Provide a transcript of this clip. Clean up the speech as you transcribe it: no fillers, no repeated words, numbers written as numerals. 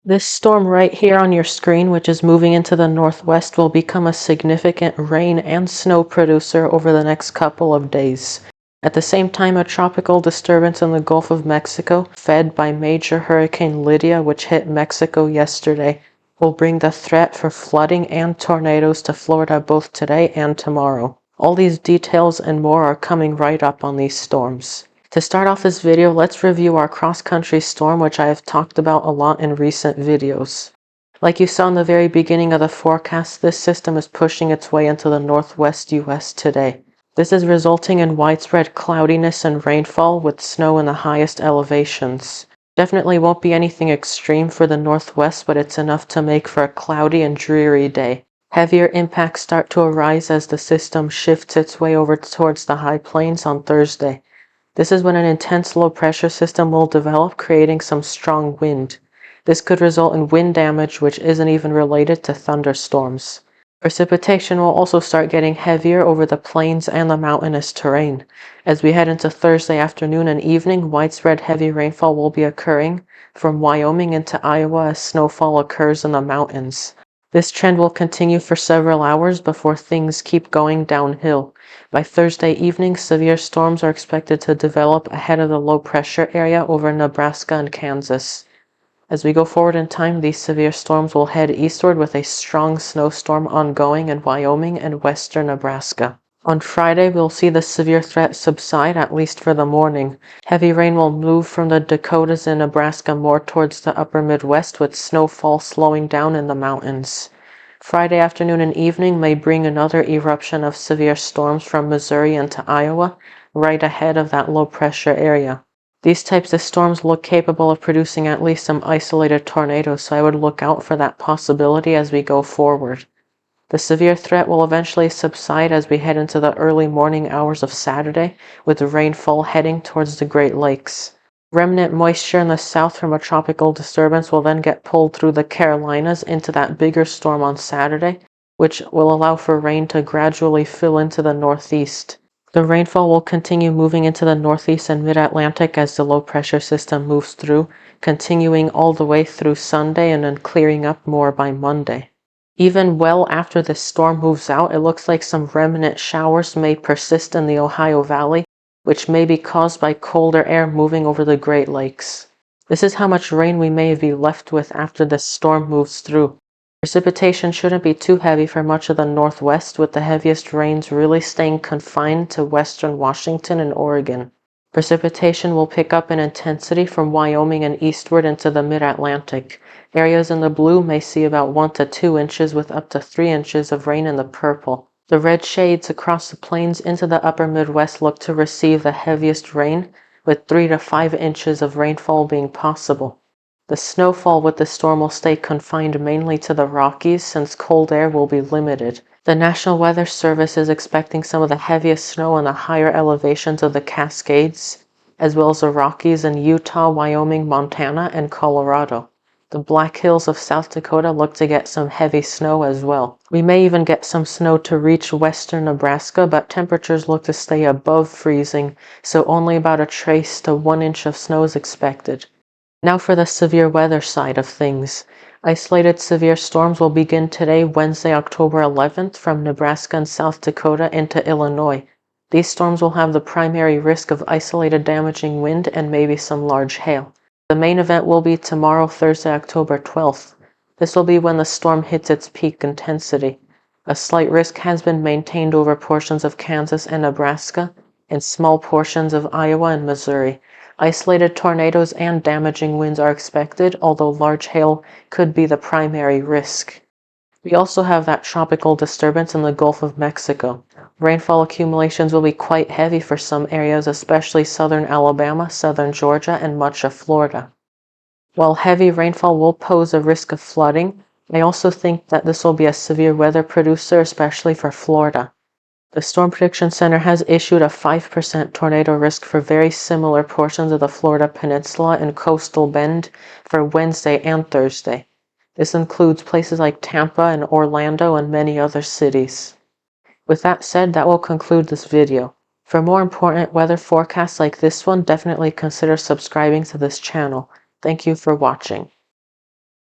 This storm right here on your screen, which is moving into the northwest, will become a significant rain and snow producer over the next couple of days. At the same time, a tropical disturbance in the Gulf of Mexico, fed by major Hurricane Lydia, which hit Mexico yesterday, will bring the threat for flooding and tornadoes to Florida both today and tomorrow. All these details and more are coming right up on these storms. To start off this video, let's review our cross-country storm, which I have talked about a lot in recent videos. Like you saw in the very beginning of the forecast, this system is pushing its way into the northwest US today. This is resulting in widespread cloudiness and rainfall with snow in the highest elevations. Definitely won't be anything extreme for the northwest, but it's enough to make for a cloudy and dreary day. Heavier impacts start to arise as the system shifts its way over towards the high plains on Thursday. This is when an intense low-pressure system will develop, creating some strong wind. This could result in wind damage, which isn't even related to thunderstorms. Precipitation will also start getting heavier over the plains and the mountainous terrain. As we head into Thursday afternoon and evening, widespread heavy rainfall will be occurring from Wyoming into Iowa as snowfall occurs in the mountains. This trend will continue for several hours before things keep going downhill. By Thursday evening, severe storms are expected to develop ahead of the low-pressure area over Nebraska and Kansas. As we go forward in time, these severe storms will head eastward with a strong snowstorm ongoing in Wyoming and western Nebraska. On Friday, we'll see the severe threat subside, at least for the morning. Heavy rain will move from the Dakotas and Nebraska more towards the upper Midwest, with snowfall slowing down in the mountains. Friday afternoon and evening may bring another eruption of severe storms from Missouri into Iowa, right ahead of that low-pressure area. These types of storms look capable of producing at least some isolated tornadoes, so I would look out for that possibility as we go forward. The severe threat will eventually subside as we head into the early morning hours of Saturday, with rainfall heading towards the Great Lakes. Remnant moisture in the south from a tropical disturbance will then get pulled through the Carolinas into that bigger storm on Saturday, which will allow for rain to gradually fill into the northeast. The rainfall will continue moving into the northeast and mid-Atlantic as the low-pressure system moves through, continuing all the way through Sunday and then clearing up more by Monday. Even well after this storm moves out, it looks like some remnant showers may persist in the Ohio Valley, which may be caused by colder air moving over the Great Lakes. This is how much rain we may be left with after this storm moves through. Precipitation shouldn't be too heavy for much of the northwest, with the heaviest rains really staying confined to western Washington and Oregon. Precipitation will pick up in intensity from Wyoming and eastward into the mid-Atlantic. Areas in the blue may see about 1 to 2 inches with up to 3 inches of rain in the purple. The red shades across the plains into the upper Midwest look to receive the heaviest rain, with 3 to 5 inches of rainfall being possible. The snowfall with the storm will stay confined mainly to the Rockies since cold air will be limited. The National Weather Service is expecting some of the heaviest snow in the higher elevations of the Cascades, as well as the Rockies in Utah, Wyoming, Montana, and Colorado. The Black Hills of South Dakota look to get some heavy snow as well. We may even get some snow to reach western Nebraska, but temperatures look to stay above freezing, so only about a trace to 1 inch of snow is expected. Now for the severe weather side of things. Isolated severe storms will begin today, Wednesday, October 11th, from Nebraska and South Dakota into Illinois. These storms will have the primary risk of isolated damaging wind and maybe some large hail. The main event will be tomorrow, Thursday, October 12th. This will be when the storm hits its peak intensity. A slight risk has been maintained over portions of Kansas and Nebraska and small portions of Iowa and Missouri. Isolated tornadoes and damaging winds are expected, although large hail could be the primary risk. We also have that tropical disturbance in the Gulf of Mexico. Rainfall accumulations will be quite heavy for some areas, especially southern Alabama, southern Georgia, and much of Florida. While heavy rainfall will pose a risk of flooding, I also think that this will be a severe weather producer, especially for Florida. The Storm Prediction Center has issued a 5% tornado risk for very similar portions of the Florida Peninsula and Coastal Bend for Wednesday and Thursday. This includes places like Tampa and Orlando and many other cities. With that said, that will conclude this video. For more important weather forecasts like this one, definitely consider subscribing to this channel. Thank you for watching.